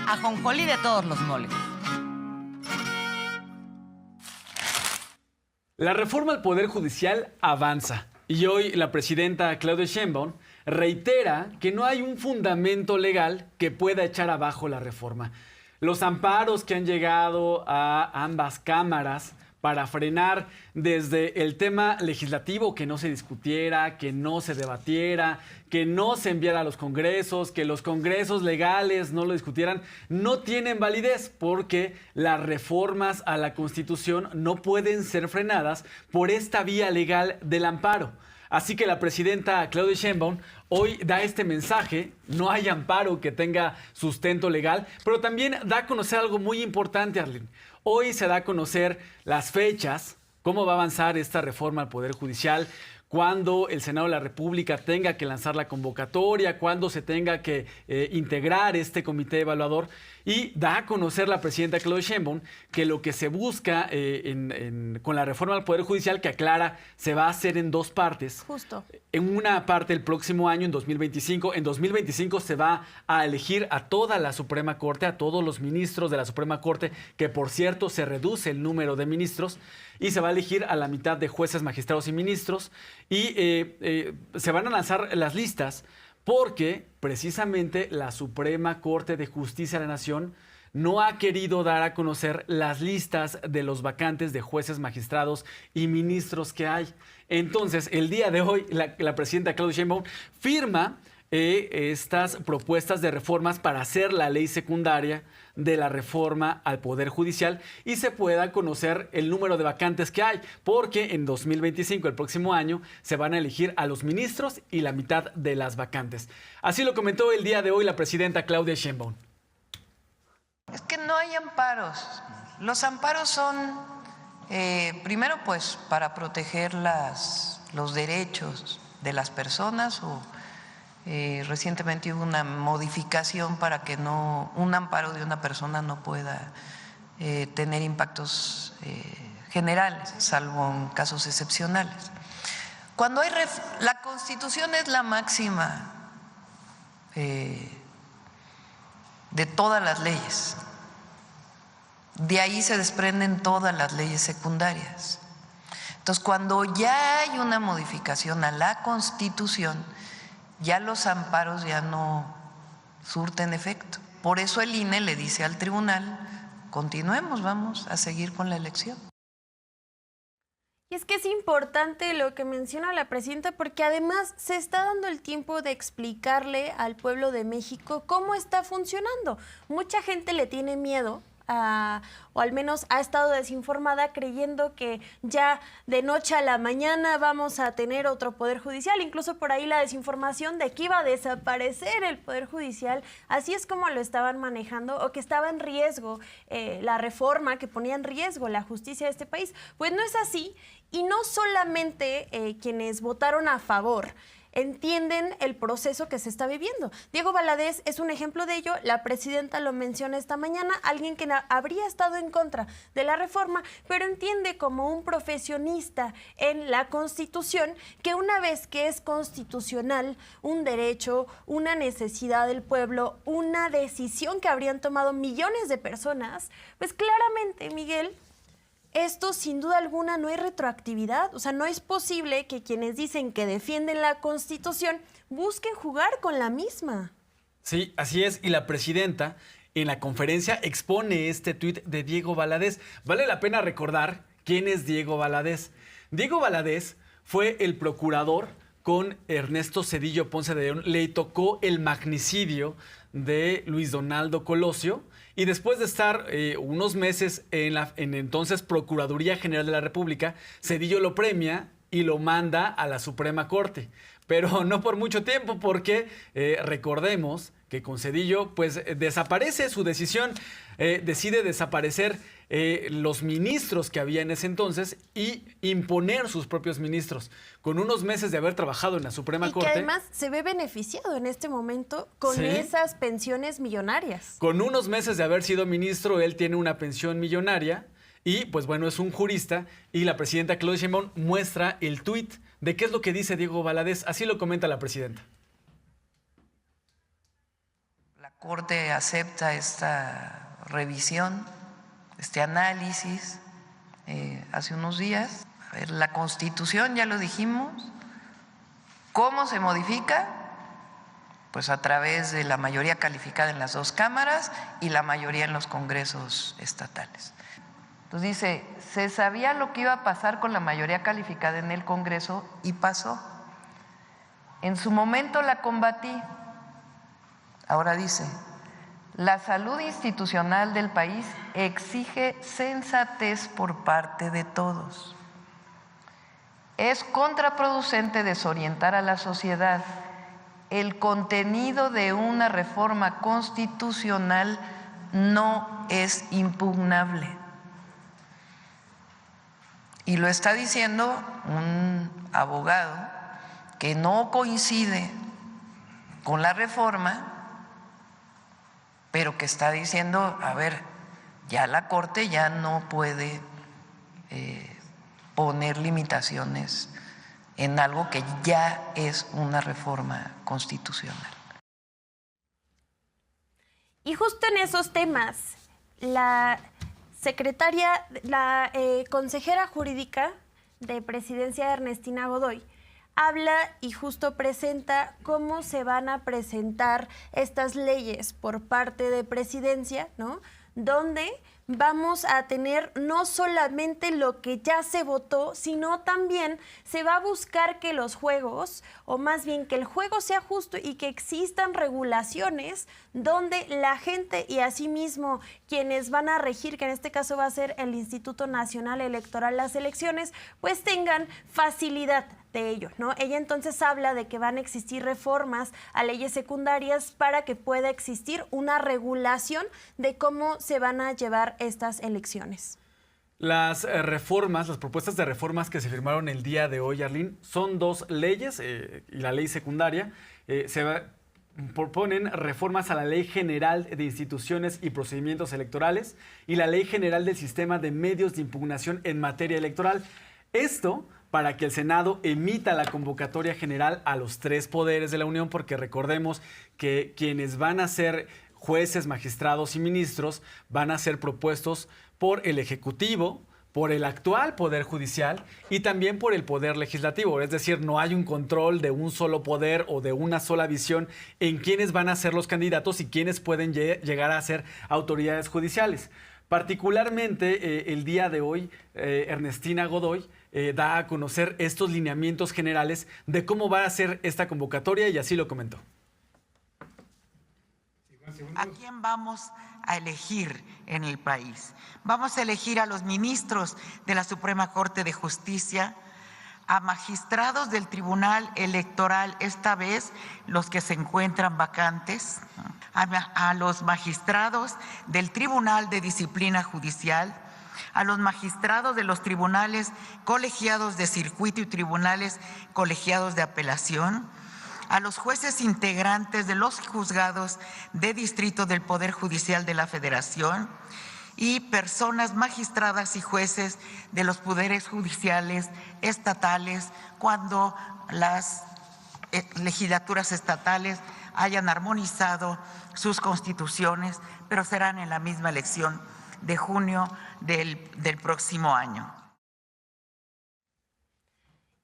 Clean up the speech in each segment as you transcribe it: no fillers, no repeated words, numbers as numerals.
ajonjolí de todos los moles. La reforma al Poder Judicial avanza y hoy la presidenta Claudia Sheinbaum reitera que no hay un fundamento legal que pueda echar abajo la reforma. Los amparos que han llegado a ambas cámaras para frenar desde el tema legislativo, que no se discutiera, que no se debatiera, que no se enviara a los congresos, que los congresos legales no lo discutieran, no tienen validez porque las reformas a la Constitución no pueden ser frenadas por esta vía legal del amparo. Así que la presidenta Claudia Sheinbaum hoy da este mensaje: no hay amparo que tenga sustento legal, pero también da a conocer algo muy importante, Arlene. Hoy se da a conocer las fechas, cómo va a avanzar esta reforma al Poder Judicial, cuándo el Senado de la República tenga que lanzar la convocatoria, cuándo se tenga que integrar este comité evaluador. Y da a conocer la presidenta Claudia Sheinbaum que lo que se busca con la reforma al Poder Judicial, que aclara, se va a hacer en dos partes. Justo. En una parte el próximo año, en 2025. En 2025 se va a elegir a toda la Suprema Corte, a todos los ministros de la Suprema Corte, que por cierto se reduce el número de ministros, y se va a elegir a la mitad de jueces, magistrados y ministros. Y se van a lanzar las listas porque precisamente la Suprema Corte de Justicia de la Nación no ha querido dar a conocer las listas de los vacantes de jueces, magistrados y ministros que hay. Entonces, el día de hoy, la presidenta Claudia Sheinbaum firma estas propuestas de reformas para hacer la ley secundaria de la reforma al Poder Judicial y se pueda conocer el número de vacantes que hay, porque en 2025, el próximo año, se van a elegir a los ministros y la mitad de las vacantes. Así lo comentó el día de hoy la presidenta Claudia Sheinbaum. Es que no hay amparos. Los amparos son, primero, pues, para proteger los derechos de las personas o recientemente hubo una modificación para que un amparo de una persona no pueda tener impactos generales, salvo en casos excepcionales. Cuando hay la Constitución es la máxima de todas las leyes. De ahí se desprenden todas las leyes secundarias. Entonces, cuando ya hay una modificación a la Constitución, ya los amparos ya no surten efecto. Por eso el INE le dice al tribunal: continuemos, vamos a seguir con la elección. Y es que es importante lo que menciona la presidenta, porque además se está dando el tiempo de explicarle al pueblo de México cómo está funcionando. Mucha gente le tiene miedo o al menos ha estado desinformada creyendo que ya de noche a la mañana vamos a tener otro Poder Judicial, incluso por ahí la desinformación de que iba a desaparecer el Poder Judicial, así es como lo estaban manejando, o que estaba en riesgo la reforma, que ponía en riesgo la justicia de este país. Pues no es así, y no solamente quienes votaron a favor entienden el proceso que se está viviendo. Diego Valadez es un ejemplo de ello. La presidenta lo menciona esta mañana, alguien que habría estado en contra de la reforma, pero entiende como un profesionista en la Constitución que una vez que es constitucional un derecho, una necesidad del pueblo, una decisión que habrían tomado millones de personas, pues claramente, Miguel, esto sin duda alguna no hay retroactividad. O sea, no es posible que quienes dicen que defienden la Constitución busquen jugar con la misma. Sí, así es. Y la presidenta en la conferencia expone este tuit de Diego Valadez. Vale la pena recordar quién es Diego Valadez. Diego Valadez fue el procurador con Ernesto Zedillo Ponce de León. Le tocó el magnicidio de Luis Donaldo Colosio. Y después de estar unos meses en entonces Procuraduría General de la República, Zedillo lo premia y lo manda a la Suprema Corte. Pero no por mucho tiempo, porque recordemos que con Zedillo pues desaparece su decisión, decide desaparecer los ministros que había en ese entonces y imponer sus propios ministros. Con unos meses de haber trabajado en la Suprema Corte. Y que además se ve beneficiado en este momento con esas pensiones millonarias. Con unos meses de haber sido ministro, él tiene una pensión millonaria y pues bueno, es un jurista, y la presidenta Claudia Sheinbaum muestra el tuit de qué es lo que dice Diego Valadez. Así lo comenta la presidenta. La Corte acepta esta revisión, este análisis hace unos días. A ver, la Constitución, ya lo dijimos, ¿cómo se modifica? Pues a través de la mayoría calificada en las dos cámaras y la mayoría en los congresos estatales. Entonces dice, se sabía lo que iba a pasar con la mayoría calificada en el Congreso y pasó. En su momento la combatí. Ahora dice, la salud institucional del país exige sensatez por parte de todos. Es contraproducente desorientar a la sociedad. El contenido de una reforma constitucional no es impugnable. Y lo está diciendo un abogado que no coincide con la reforma, pero que está diciendo, a ver, ya la Corte ya no puede poner limitaciones en algo que ya es una reforma constitucional. Y justo en esos temas, la consejera jurídica de Presidencia, Ernestina Godoy, habla y justo presenta cómo se van a presentar estas leyes por parte de Presidencia, ¿no? Donde vamos a tener no solamente lo que ya se votó, sino también se va a buscar que los juegos, o más bien que el juego sea justo y que existan regulaciones donde la gente y asimismo quienes van a regir, que en este caso va a ser el Instituto Nacional Electoral, las elecciones, pues tengan facilidad de ello, ¿no? Ella entonces habla de que van a existir reformas a leyes secundarias para que pueda existir una regulación de cómo se van a llevar estas elecciones. Las reformas, las propuestas de reformas que se firmaron el día de hoy, Arlene, son dos leyes y la ley secundaria. Proponen reformas a la Ley General de Instituciones y Procedimientos Electorales y la Ley General del Sistema de Medios de Impugnación en materia electoral. Esto para que el Senado emita la convocatoria general a los tres poderes de la Unión, porque recordemos que quienes van a ser jueces, magistrados y ministros van a ser propuestos por el Ejecutivo, por el actual Poder Judicial y también por el Poder Legislativo. Es decir, no hay un control de un solo poder o de una sola visión en quiénes van a ser los candidatos y quiénes pueden llegar a ser autoridades judiciales. Particularmente el día de hoy, Ernestina Godoy da a conocer estos lineamientos generales de cómo va a ser esta convocatoria y así lo comentó. ¿A quién vamos a elegir en el país? Vamos a elegir a los ministros de la Suprema Corte de Justicia, a magistrados del Tribunal Electoral, esta vez los que se encuentran vacantes, a los magistrados del Tribunal de Disciplina Judicial, a los magistrados de los tribunales colegiados de circuito y tribunales colegiados de apelación, a los jueces integrantes de los juzgados de distrito del Poder Judicial de la Federación y personas magistradas y jueces de los poderes judiciales estatales cuando las legislaturas estatales hayan armonizado sus constituciones, pero serán en la misma elección de junio del próximo año.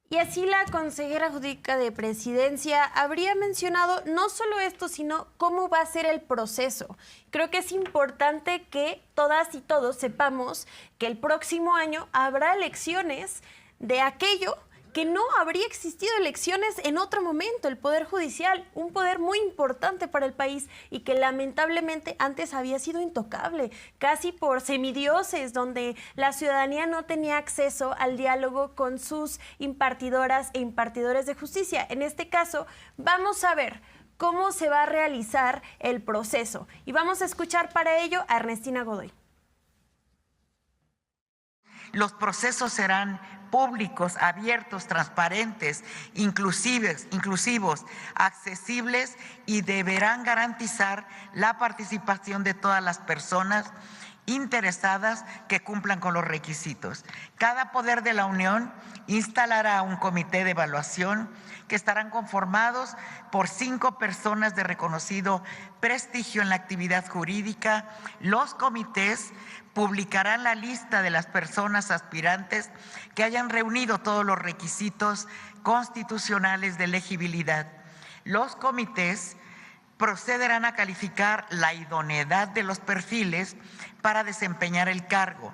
Y así la consejera jurídica de Presidencia habría mencionado no solo esto, sino cómo va a ser el proceso. Creo que es importante que todas y todos sepamos que el próximo año habrá elecciones de aquello que no habría existido elecciones en otro momento, el Poder Judicial, un poder muy importante para el país y que lamentablemente antes había sido intocable, casi por semidioses, donde la ciudadanía no tenía acceso al diálogo con sus impartidoras e impartidores de justicia. En este caso, vamos a ver cómo se va a realizar el proceso y vamos a escuchar para ello a Ernestina Godoy. Los procesos serán públicos, abiertos, transparentes, inclusivos, accesibles y deberán garantizar la participación de todas las personas interesadas que cumplan con los requisitos. Cada poder de la Unión instalará un comité de evaluación que estarán conformados por 5 personas de reconocido prestigio en la actividad jurídica. Los comités publicarán la lista de las personas aspirantes que hayan reunido todos los requisitos constitucionales de elegibilidad. Los comités procederán a calificar la idoneidad de los perfiles para desempeñar el cargo.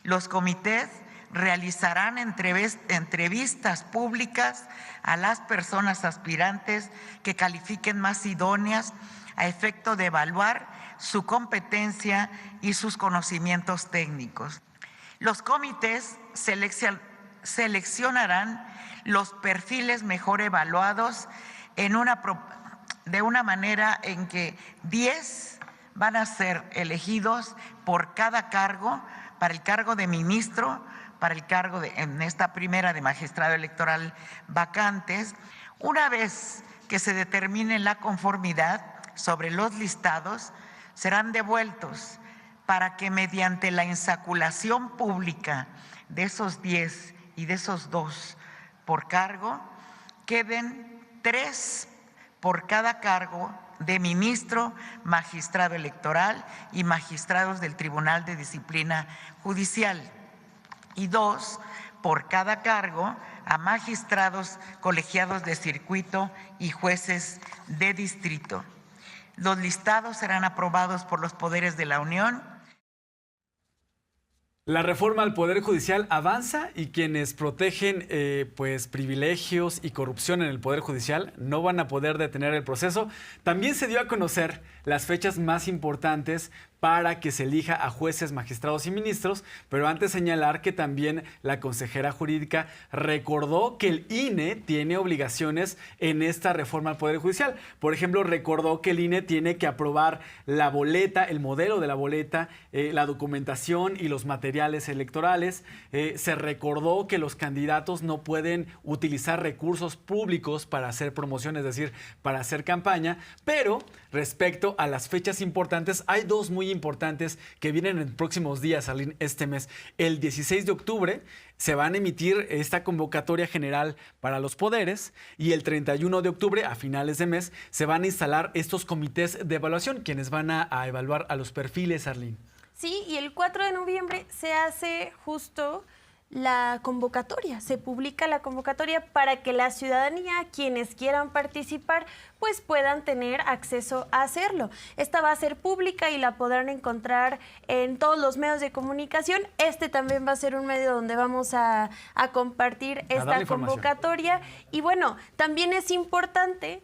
Los comités realizarán entrevistas públicas a las personas aspirantes que califiquen más idóneas a efecto de evaluar su competencia y sus conocimientos técnicos. Los comités seleccionarán los perfiles mejor evaluados de una manera en que 10 van a ser elegidos por cada cargo, para el cargo de ministro, para el cargo en esta primera de magistrado electoral vacantes. Una vez que se determine la conformidad sobre los listados, serán devueltos para que mediante la insaculación pública de esos 10 y de esos 2 por cargo, queden 3 por cada cargo de ministro, magistrado electoral y magistrados del Tribunal de Disciplina Judicial, y 2 por cada cargo a magistrados colegiados de circuito y jueces de distrito. Los listados serán aprobados por los poderes de la Unión. La reforma al Poder Judicial avanza y quienes protegen privilegios y corrupción en el Poder Judicial no van a poder detener el proceso. También se dio a conocer las fechas más importantes para que se elija a jueces, magistrados y ministros, pero antes señalar que también la consejera jurídica recordó que el INE tiene obligaciones en esta reforma al Poder Judicial. Por ejemplo, recordó que el INE tiene que aprobar la boleta, el modelo de la boleta, la documentación y los materiales electorales. Se recordó que los candidatos no pueden utilizar recursos públicos para hacer promoción, es decir, para hacer campaña, pero respecto a las fechas importantes, hay 2 muy importantes que vienen en próximos días, este mes. El 16 de octubre se van a emitir esta convocatoria general para los poderes y el 31 de octubre, a finales de mes, se van a instalar estos comités de evaluación, quienes van a evaluar a los perfiles, Arlene. Sí, y el 4 de noviembre se hace justo la convocatoria, se publica la convocatoria para que la ciudadanía, quienes quieran participar, pues puedan tener acceso a hacerlo. Esta va a ser pública y la podrán encontrar en todos los medios de comunicación. Este también va a ser un medio donde vamos a compartir esta convocatoria. Y bueno, también es importante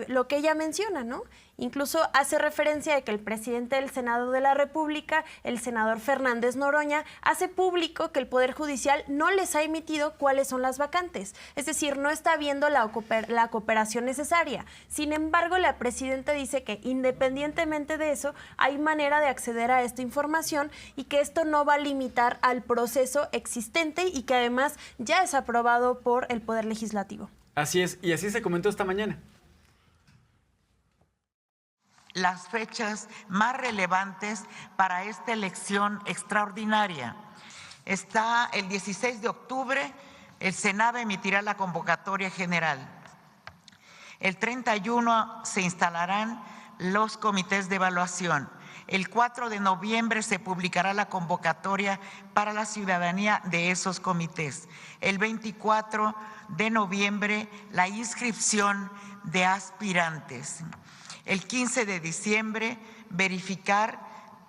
lo que ella menciona, ¿no? Incluso hace referencia de que el presidente del Senado de la República, el senador Fernández Noroña, hace público que el Poder Judicial no les ha emitido cuáles son las vacantes. Es decir, no está viendo la cooperación necesaria. Sin embargo, la presidenta dice que independientemente de eso, hay manera de acceder a esta información y que esto no va a limitar al proceso existente y que además ya es aprobado por el Poder Legislativo. Así es, y así se comentó esta mañana. Las fechas más relevantes para esta elección extraordinaria. Está el 16 de octubre, el Senado emitirá la convocatoria general. El 31 se instalarán los comités de evaluación. El 4 de noviembre se publicará la convocatoria para la ciudadanía de esos comités. El 24 de noviembre, la inscripción de aspirantes. El 15 de diciembre,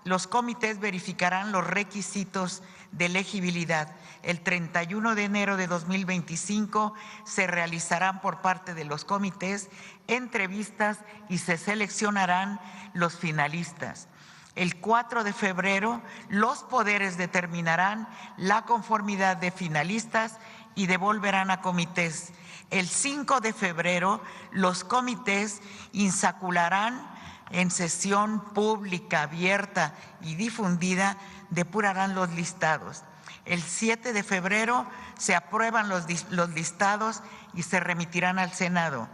los comités verificarán los requisitos de elegibilidad. El 31 de enero de 2025 se realizarán por parte de los comités entrevistas y se seleccionarán los finalistas. El 4 de febrero, los poderes determinarán la conformidad de finalistas y devolverán a comités. El 5 de febrero, los comités insacularán en sesión pública, abierta y difundida, depurarán los listados. El 7 de febrero se aprueban los listados y se remitirán al Senado.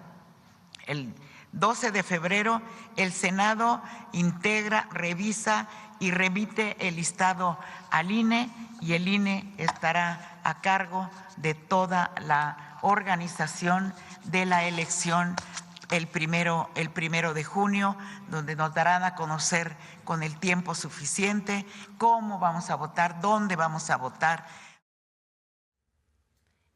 El 12 de febrero, el Senado integra, revisa y remite el listado al INE y el INE estará a cargo de toda la organización de la elección el primero de junio, donde nos darán a conocer con el tiempo suficiente cómo vamos a votar, dónde vamos a votar.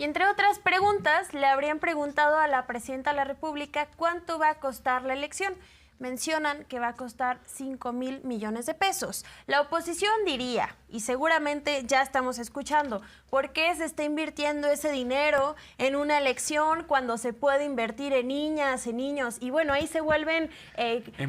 Y entre otras preguntas, le habrían preguntado a la presidenta de la República cuánto va a costar la elección. Mencionan que va a costar 5,000 millones de pesos. La oposición diría, y seguramente ya estamos escuchando, ¿por qué se está invirtiendo ese dinero en una elección cuando se puede invertir en niñas, en niños? Y bueno, ahí se vuelven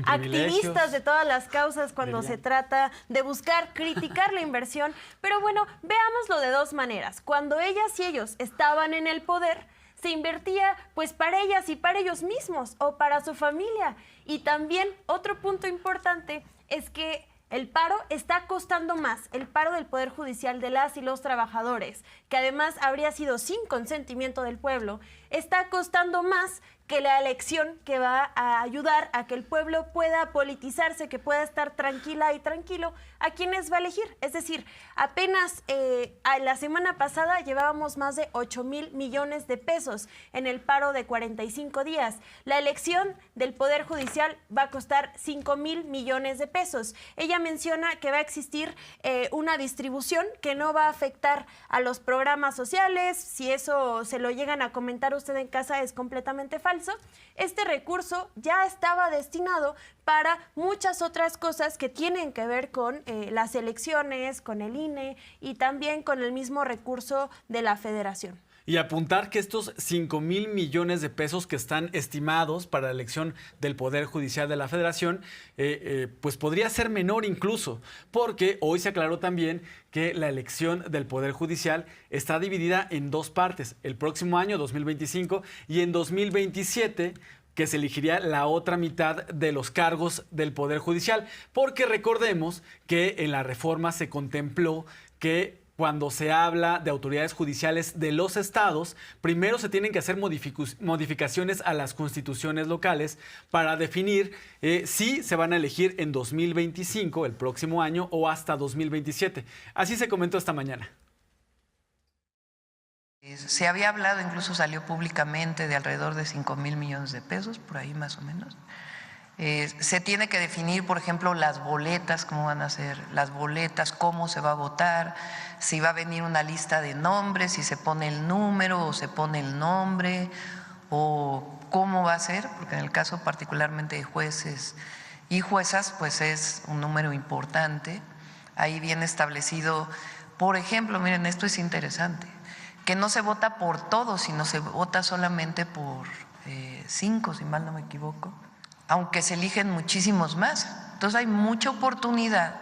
activistas de todas las causas cuando se trata de buscar criticar la inversión. Pero bueno, veámoslo de dos maneras. Cuando ellas y ellos estaban en el poder, se invertía pues para ellas y para ellos mismos o para su familia. Y también otro punto importante es que el paro está costando más, el paro del Poder Judicial de las y los trabajadores, que además habría sido sin consentimiento del pueblo, está costando más que la elección que va a ayudar a que el pueblo pueda politizarse, que pueda estar tranquila y tranquilo a quienes va a elegir. Es decir, apenas la semana pasada llevábamos más de 8,000 millones de pesos en el paro de 45 días. La elección del Poder Judicial va a costar 5,000 millones de pesos. Ella menciona que va a existir una distribución que no va a afectar a los programas sociales. Si eso se lo llegan a comentar usted en casa, es completamente falso. Este recurso ya estaba destinado para muchas otras cosas que tienen que ver con las elecciones, con el INE y también con el mismo recurso de la Federación. Y apuntar que estos 5,000 millones de pesos que están estimados para la elección del Poder Judicial de la Federación, pues podría ser menor incluso, porque hoy se aclaró también que la elección del Poder Judicial está dividida en dos partes, el próximo año 2025 y en 2027, que se elegiría la otra mitad de los cargos del Poder Judicial, porque recordemos que en la reforma se contempló que cuando se habla de autoridades judiciales de los estados, primero se tienen que hacer modificaciones a las constituciones locales para definir si se van a elegir en 2025, el próximo año, o hasta 2027. Así se comentó esta mañana. Se había hablado, incluso salió públicamente, de alrededor de 5,000 millones de pesos, por ahí más o menos. Se tiene que definir, por ejemplo, las boletas, cómo van a ser las boletas, cómo se va a votar, si va a venir una lista de nombres, si se pone el número o se pone el nombre, o cómo va a ser, porque en el caso particularmente de jueces y juezas, pues es un número importante. Ahí viene establecido, por ejemplo, miren, esto es interesante, que no se vota por todos, sino se vota solamente por 5, si mal no me equivoco, aunque se eligen muchísimos más. Entonces hay mucha oportunidad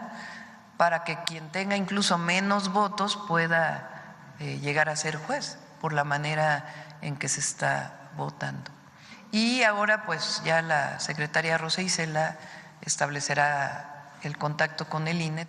para que quien tenga incluso menos votos pueda llegar a ser juez, por la manera en que se está votando. Y ahora pues ya la secretaria Rosa Isela establecerá el contacto con el INE.